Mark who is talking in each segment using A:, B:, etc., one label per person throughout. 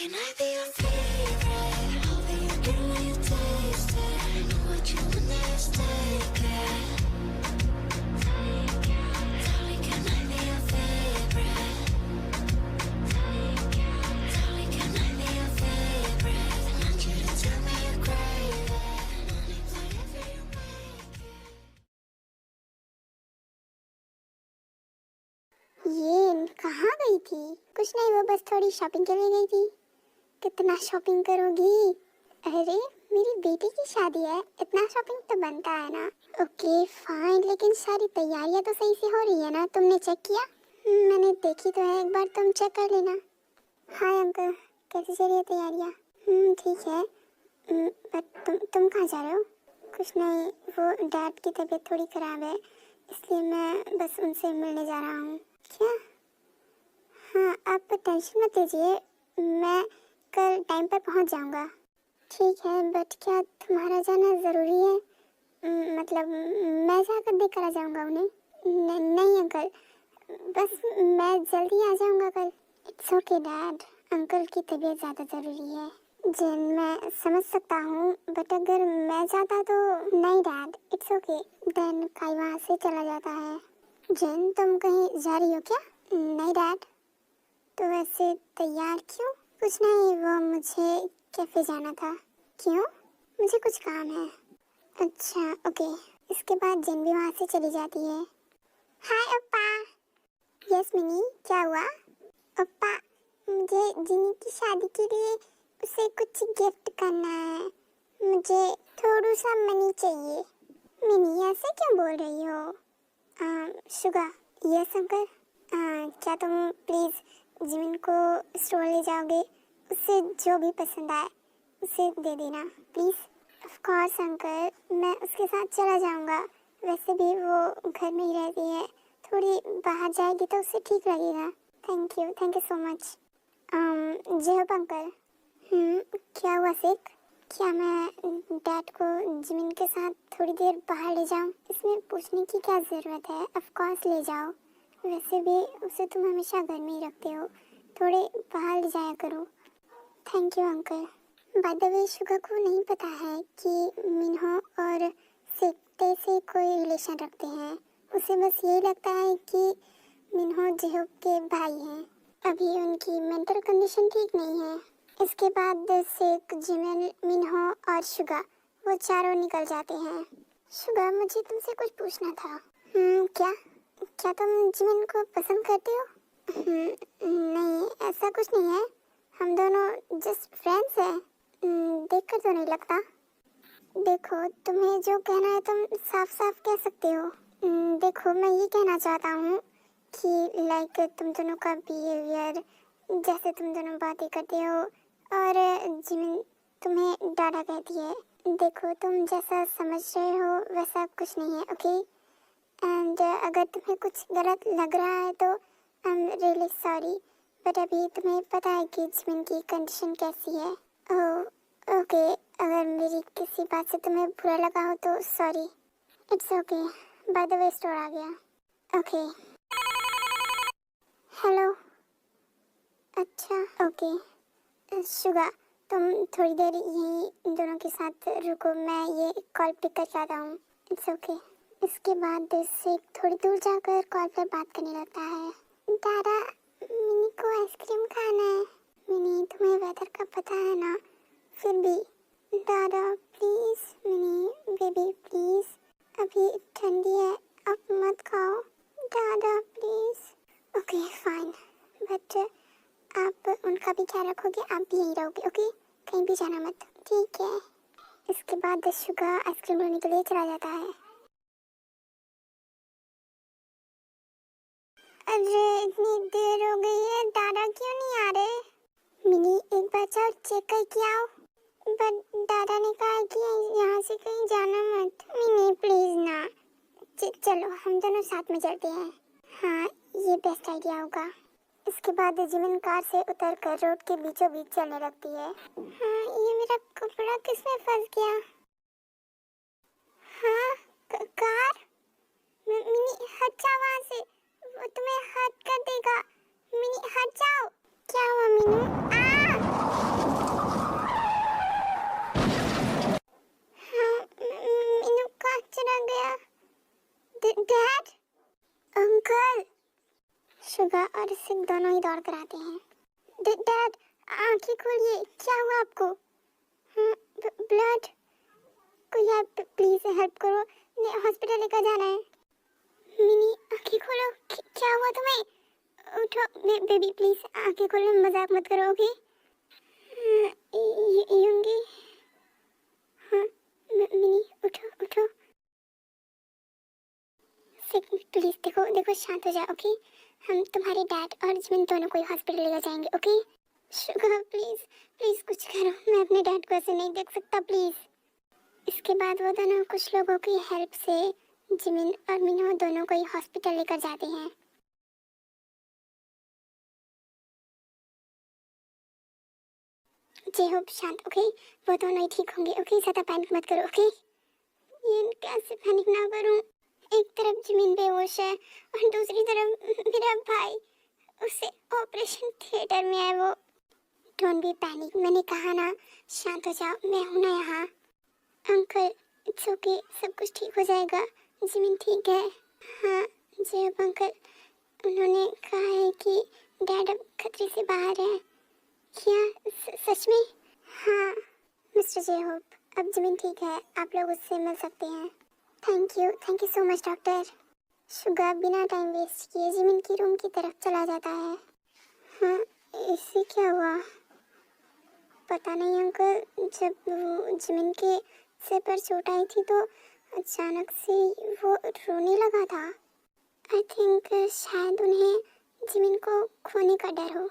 A: can I be your favorite? All that you get when you taste it. I know what you want is take it. Tell me, can I be your favorite? Tell me, can I be your favorite? I want you to tell me you're crazy. Honey, whatever you make it.
B: ये कहाँ गई थी? कुछ नहीं, वो बस थोड़ी shopping के लिए गई थी। कितना शॉपिंग करोगी? अरे मेरी बेटी की शादी है, इतना शॉपिंग तो बनता है ना। ओके फाइन, लेकिन सारी तैयारियां तो सही से हो रही है ना? तुमने चेक किया? मैंने देखी तो है, एक बार तुम चेक कर लेना। हाय अंकल, कैसी चल रही है तैयारियां? ठीक है। बट तुम कहाँ जा रहे हो? कुछ नहीं, वो डैड की तबीयत थोड़ी खराब है, इसलिए मैं बस उनसे मिलने जा रहा हूँ। क्या? हाँ, आप टेंशन मत लीजिए, मैं कल टाइम पर पहुँच जाऊँगा। ठीक है, बट क्या तुम्हारा जाना ज़रूरी है? मतलब मैं जाकर देकर आ जाऊँगा उन्हें। नहीं अंकल, बस मैं जल्दी आ जाऊँगा कल। इट्स ओके डैड, अंकल की तबीयत ज़्यादा ज़रूरी है। जिन मैं समझ सकता हूँ, बट अगर मैं जाता तो। नहीं डैड, इट्स ओके। देन काई वहाँ से चला जाता है। जिन तुम कहीं जा रही हो क्या? नहीं डैड। तो वैसे तैयार क्यों? कुछ नहीं, वो मुझे कैफे जाना था। क्यों? मुझे कुछ काम है। अच्छा ओके। इसके बाद जिन भी वहाँ से चली जाती है। हाय ओप्पा। यस मिनी, क्या हुआ? ओप्पा, मुझे जिनी की शादी के लिए उसे कुछ गिफ्ट करना है। मुझे थोड़ा सा मनी चाहिए। मिनी ऐसे क्यों बोल रही हो? शुगा। Yes uncle. क्या तुम प्लीज़ जिमिन को स्टोर ले जाओगे? उसे जो भी पसंद आए उसे दे देना प्लीज़। ऑफ कोर्स अंकल, मैं उसके साथ चला जाऊंगा। वैसे भी वो घर में ही रहती है, थोड़ी बाहर जाएगी तो उसे ठीक लगेगा। Thank you so much. जय होप अंकल। क्या हुआ सिक? क्या मैं डैड को जिमिन के साथ थोड़ी देर बाहर ले जाऊं? इसमें पूछने की क्या ज़रूरत है? ऑफ कोर्स ले जाओ। वैसे भी उसे तुम हमेशा घर में ही रखते हो, थोड़े बाहर ले जाया करो। Thank you uncle. Bye the way, Suga को नहीं पता है कि मिन्हो और सेक्टे से कोई रिलेशन रखते हैं। उसे बस यही लगता है कि मिन्हो जेहोब के भाई हैं। अभी उनकी मेंटल कंडीशन ठीक नहीं है। इसके बाद सेक, जिमिन, मिन्हो और शुगा वो चारों निकल जाते हैं। शुगा, मुझे तुमसे कुछ पूछना था। क्या तुम जिमिन को पसंद करते हो? नहीं, ऐसा कुछ नहीं है, हम दोनों जस्ट फ्रेंड्स हैं। देखकर तो नहीं लगता। देखो, तुम्हें जो कहना है तुम साफ साफ कह सकते हो। देखो, मैं ये कहना चाहता हूँ कि लाइक तुम दोनों का बिहेवियर, जैसे तुम दोनों बातें करते हो और जिमिन तुम्हें डाटा कहती है। देखो, तुम जैसा समझ रहे हो वैसा कुछ नहीं है, ओके? एंड अगर तुम्हें कुछ गलत लग रहा है तो I am really sorry, but अभी तुम्हें पता है कि जिमिन की कंडीशन कैसी है। ओह ओके, अगर मेरी किसी बात से तुम्हें बुरा लगा हो तो sorry. It's okay. By the way, store आ गया। ओके। हेलो। अच्छा ओके। शुगा, तुम थोड़ी देर यहीं इन दोनों के साथ रुको, मैं ये कॉल पिक कर जाता हूँ। It's okay. इसके बाद से थोड़ी दूर जाकर कॉल पर बात करने लगता है। दादा, मिनी को आइसक्रीम खाना है। मिनी, तुम्हें वेदर का पता है ना, फिर भी। दादा प्लीज़, मिनी बेबी प्लीज़, अभी ठंडी है, अब मत खाओ। दादा प्लीज़। ओके फाइन, बट आप उनका भी ख्याल रखोगे, आप भी यहीं रहोगे, ओके? कहीं भी जाना मत, ठीक है? इसके बाद शुगा आइसक्रीम लेने के लिए चला जाता है। अरे इतनी देर हो गई है, दादा क्यों नहीं आ रहे? मिनी, एक बार जाओ चेक करके आओ। बट दादा ने कहा कि यहाँ से कहीं जाना मत। मिनी प्लीज ना, चलो हम दोनों साथ में चलते हैं। हाँ, ये बेस्ट आइडिया होगा। इसके बाद जिमिन कार से उतरकर रोड के बीचों बीच चलने लगती है। हाँ, ये मेरा कपड़ा किसमें फंस गया? हाँ, कार। मिनी हट जाओ वहाँ से, वो तुम्हें हर्ट कर देगा। मिनी हट जाओ। क्या हुआ मीनू? शुगा और सिक दोनों ही दौड़ कर आते हैं। डैड, आंखें खोलिए, क्या हुआ आपको? हाँ, ब्लड, कोई आप प्लीज हेल्प करो, मैं हॉस्पिटल लेकर जाना है। मिनी, आंखें खोलो, क्या हुआ तुम्हें? उठो बेबी, प्लीज आंखें खोलो, मजाक मत करो, ओके? यूंगी, हाँ मिनी, उठो उठो। प्लीज देखो देखो, शांत हो जाओ, ओके? हम तुम्हारे डैड और जिमिन दोनों को हॉस्पिटल लेकर जाएंगे, ओके? शुगर प्लीज प्लीज कुछ करो, मैं अपने डैड को ऐसे नहीं देख सकता, प्लीज। इसके बाद वो दोनों कुछ लोगों की हेल्प से जिमिन और मिनो दोनों को हॉस्पिटल लेकर जाते हैं। जे होप शांत, ओके? वो दोनों ही ठीक होंगे, ओके? ज्यादा पैनिक मत करो, ओके? ये कैसे पैनिक ना करूं? एक तरफ जिमिन बेहोश है और दूसरी तरफ मेरा भाई, उसे ऑपरेशन थिएटर में है वो। डोंट बी पैनिक, मैंने कहा ना, शांत हो जाओ, मैं हूं ना यहाँ। अंकल इट्स ओके, सब कुछ ठीक हो जाएगा, जिमिन ठीक है। हाँ जी अब अंकल, उन्होंने कहा है कि डैड अब खतरे से बाहर है। क्या सच में? हाँ मिस्टर जे होप, अब जिमिन ठीक है, आप लोग उससे मिल सकते हैं। Thank you so much doctor. Suga बिना टाइम वेस्ट किए जिमिन की रूम की तरफ चला जाता है। हाँ, इससे क्या हुआ? पता नहीं अंकल, जब वो जिमिन के सिर पर चोट आई थी तो अचानक से वो रोने लगा था। आई थिंक शायद उन्हें जिमिन को खोने का डर हो।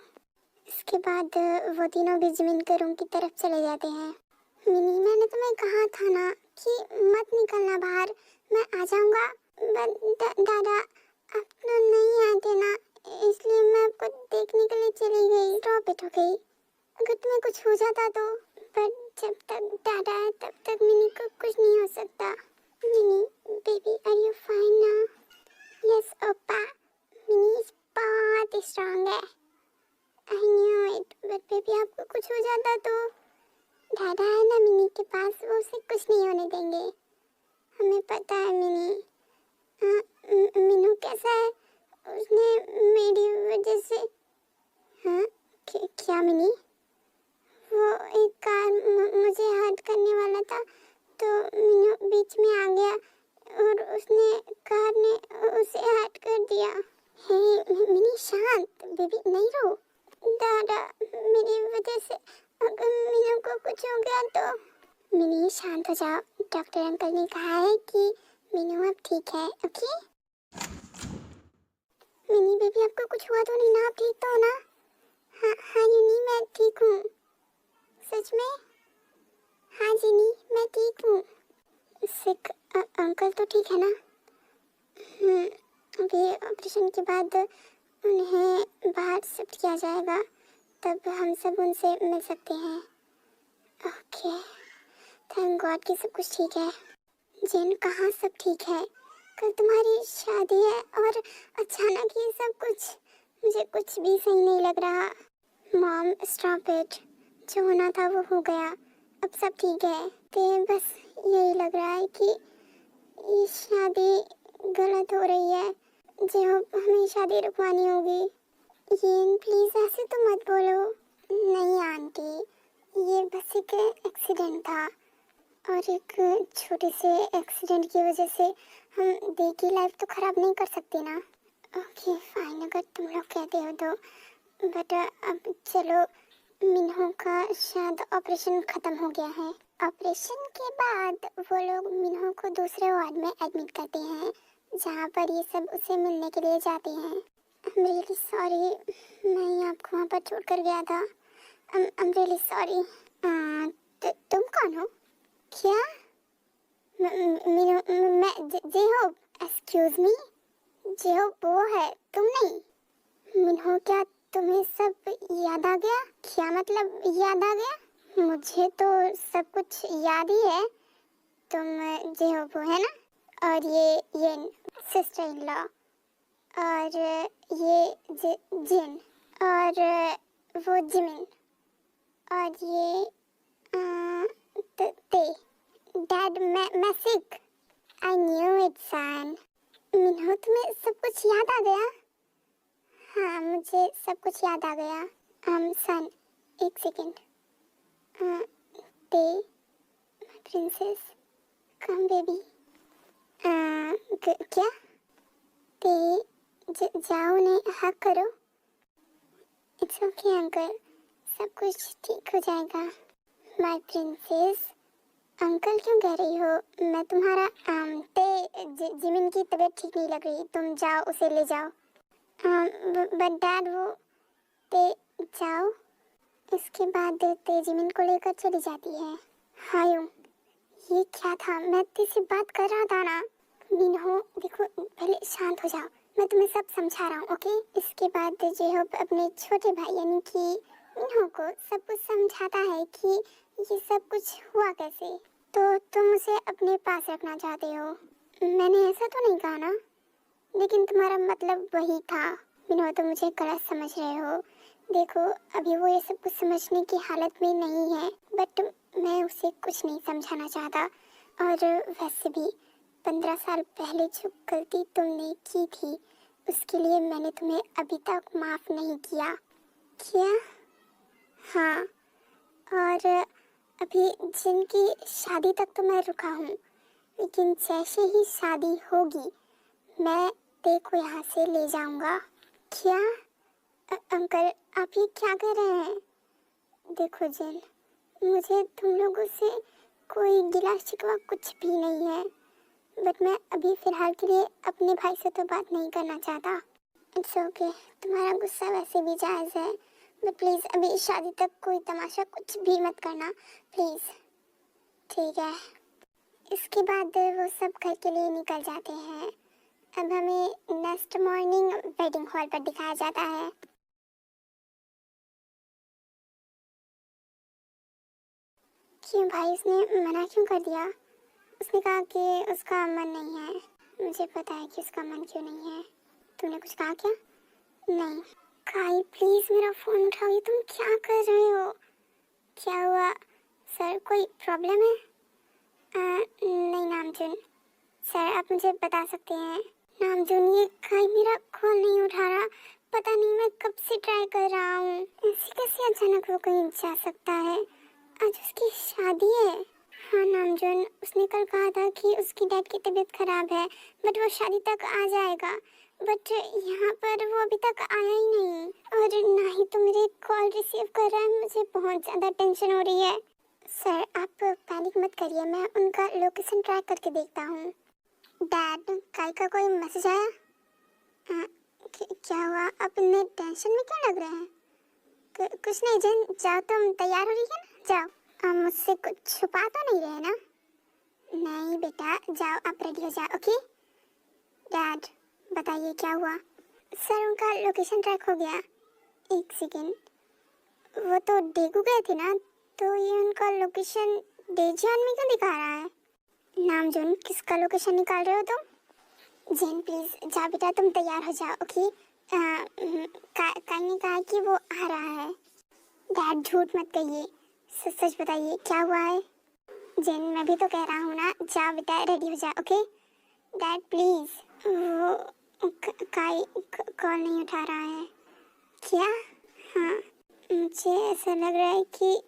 B: इसके बाद वो तीनों भी जिमिन के रूम की तरफ चले जाते हैं। मिनी, मैंने तुम्हें कहा था ना कि मत निकलना बाहर, मैं आ जाऊंगा। दादा आप तो नहीं आते ना, इसलिए मैं आपको देखने के लिए चली गई। Stop it, okay? अगर तुम्हें कुछ हो जाता तो, पर जब तक दादा है तब तक मिनी को कुछ नहीं हो सकता। Mini baby, are you fine now? Yes ओपा, मिनी बहुत स्ट्रांग है। I knew it, but baby आपको कुछ हो जाता तो? दादा है ना मिनी के पास, वो उसे कुछ नहीं होने देंगे, हमें पता है मिनी। मीनू कैसा है? उसने मेरी वजह से, हाँ क्या मिनी? वो एक कार मुझे हर्ट करने वाला था तो मीनू बीच में आ गया और उसने कार ने उसे हर्ट कर दिया। हे मिनी शांत, बेबी नहीं रो। दादा मेरी वजह से अगर मीनू को कुछ हो गया तो? मिनी शांत हो जाओ, डॉक्टर अंकल ने कहा है कि मीनू अब ठीक है, ओके? मिनी बेबी आपको कुछ हुआ तो नहीं ना? आप ठीक तो हो ना? हाँ यूनी मैं ठीक हूँ। सच में? हाँ जीनी मैं ठीक हूँ। सिक अंकल तो ठीक है ना? अभी ऑपरेशन के बाद उन्हें बाहर शिफ्ट किया जाएगा, तब हम सब उनसे मिल सकते हैं। ओके, थैंक गॉड कि सब कुछ ठीक है। जिन कहाँ सब ठीक है? कल तुम्हारी शादी है और अचानक ये सब कुछ, मुझे कुछ भी सही नहीं लग रहा। मॉम स्टॉप इट, जो होना था वो हो गया, अब सब ठीक है। तो बस यही लग रहा है कि ये शादी गलत हो रही है, जो हमें शादी रुकवानी होगी। ये प्लीज ऐसे तो मत बोलो। नहीं आंटी, ये बस एक एक्सीडेंट था और एक छोटे से एक्सीडेंट की वजह से हम दे की लाइफ तो खराब नहीं कर सकते ना। ओके फाइन, अगर तुम लोग कहते हो तो, बट अब चलो, मिन्हो का शायद ऑपरेशन खत्म हो गया है। ऑपरेशन के बाद वो लोग मिन्हो को दूसरे वार्ड में एडमिट करते हैं, जहाँ पर ये सब उसे मिलने के लिए जाते हैं। आई एम रियली सॉरी, मैं आपको वहाँ पर छोड़ कर गया था। I am really sorry. तुम कौन हो? क्या? मैं J Hope, excuse me? J Hope वो है, तुम नहीं? मिन्हो क्या तुम्हें सब याद आ गया? क्या मतलब याद आ गया? मुझे तो सब कुछ याद ही है। तुम जे होप हो है ना? और ये सिस्टर इन लॉ, और ये जिन, और वो जिमिन, और ये ते डैड, मैं सिक। आई न्यू इट सन। मिन्हो तुम्हें सब कुछ याद आ गया? हाँ मुझे सब कुछ याद आ गया। सन, एक सेकेंड। ते प्रिंसेस, कम बेबी। क्या? ते जाओ, उन्हें हक करो। इट्स ओके अंकल, सब कुछ ठीक हो जाएगा। माय प्रिंसेस, अंकल क्यों कह रही हो? मैं तुम्हारा जिमिन की तबीयत ठीक नहीं लग रही, तुम जाओ उसे ले जाओ। बट डैड, वो ते जाओ। इसके बाद ते जिमिन को लेकर चली जाती है। हायो, ये क्या था? मैं तुझसे बात कर रहा था ना। मिन्हो, देखो पहले शांत हो जाओ, मैं तुम्हें सब समझा रहा हूँ, ओके? इसके बाद जेहोब अपने छोटे भाई यानी कि मिन्हो को सब कुछ समझाता है कि ये सब कुछ हुआ कैसे। तो तुम उसे अपने पास रखना चाहते हो? मैंने ऐसा तो नहीं कहा ना, लेकिन तुम्हारा मतलब वही था। मिन्हो, तुम मुझे गलत समझ रहे हो। देखो, अभी वो ये सब कुछ समझने की हालत में नहीं है, बट मैं उसे कुछ नहीं समझाना चाहता। और वैसे भी 15 साल पहले जो गलती तुमने की थी, उसके लिए मैंने तुम्हें अभी तक माफ नहीं किया। क्या? हाँ, और अभी जिनकी शादी तक तो मैं रुका हूँ, लेकिन जैसे ही शादी होगी मैं देखो यहाँ से ले जाऊंगा। क्या? अंकल, आप ये क्या कर रहे हैं? देखो जिन, मुझे तुम लोगों से कोई गिला शिकवा कुछ भी नहीं है, बट मैं अभी फिलहाल के लिए अपने भाई से तो बात नहीं करना चाहता। इट्स ओके, तुम्हारा गुस्सा वैसे भी जायज़ है, बट प्लीज़ अभी शादी तक कोई तमाशा कुछ भी मत करना, प्लीज़। ठीक है। इसके बाद वो सब घर के लिए निकल जाते हैं। अब हमें नेक्स्ट मॉर्निंग वेडिंग हॉल पर दिखाया जाता है। क्यों भाई, उसने मना क्यों कर दिया? उसने कहा कि उसका मन नहीं है। मुझे पता है कि उसका मन क्यों नहीं है। तुमने कुछ कहा क्या? नहीं। काई प्लीज मेरा फोन उठाओ, ये तुम क्या कर रहे हो? क्या हुआ सर, कोई प्रॉब्लम है? नहीं नामजुन, सर आप मुझे बता सकते हैं। नामजुन, ये काई मेरा कॉल नहीं उठा रहा, पता नहीं मैं कब से ट्राई कर रहा हूँ। ऐसे कैसे अचानक वो कहीं जा सकता है? आज उसकी शादी है। हाँ नामजुन, उसने कल कहा था कि उसकी डैड की तबीयत खराब है, बट वो शादी तक आ जाएगा, बट यहाँ पर वो अभी तक आया ही नहीं, और ना ही तो मेरे कॉल रिसीव कर रहा है। मुझे बहुत ज़्यादा टेंशन हो रही है। सर आप पैनिक मत करिए, मैं उनका लोकेशन ट्रैक करके देखता हूँ। डैड, काई का कोई मैसेज आया? क्या हुआ, आप इतने टेंशन में क्यों लग रहे हैं? कुछ नहीं जिन, जाओ, तुम तैयार हो रही है ना, जाओ। मुझसे कुछ छुपा तो नहीं रहे ना? नहीं बेटा, जाओ आप रेडी हो जाओ, ओके? डैड बताइए क्या हुआ? सर उनका लोकेशन ट्रैक हो गया। एक सेकेंड, वो तो डेगू गए थे ना, तो ये उनका लोकेशन डेजियन में क्यों दिखा रहा है? नामजुन, किसका लोकेशन निकाल रहे हो तुम? जिन प्लीज जा बेटा, तुम तैयार हो जाओ, ओके? काई ने कहा कि वो आ रहा है। डैड झूठ मत कहिए, सच सच बताइए क्या हुआ है? जिन, मैं भी तो कह रहा हूँ ना, जा बेटा रेडी हो जा, ओके? Dad please. वो काई कॉल नहीं उठा रहा है। क्या? हाँ, मुझे ऐसा लग रहा है कि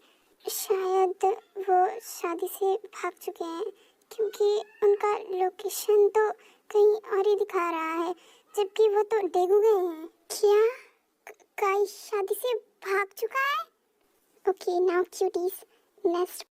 B: शायद वो शादी से भाग चुके हैं, क्योंकि उनका लोकेशन तो कहीं और ही दिखा रहा है, जबकि वो तो डेगू गए हैं। क्या? काई शादी से भाग चुका है? Okay now cuties, next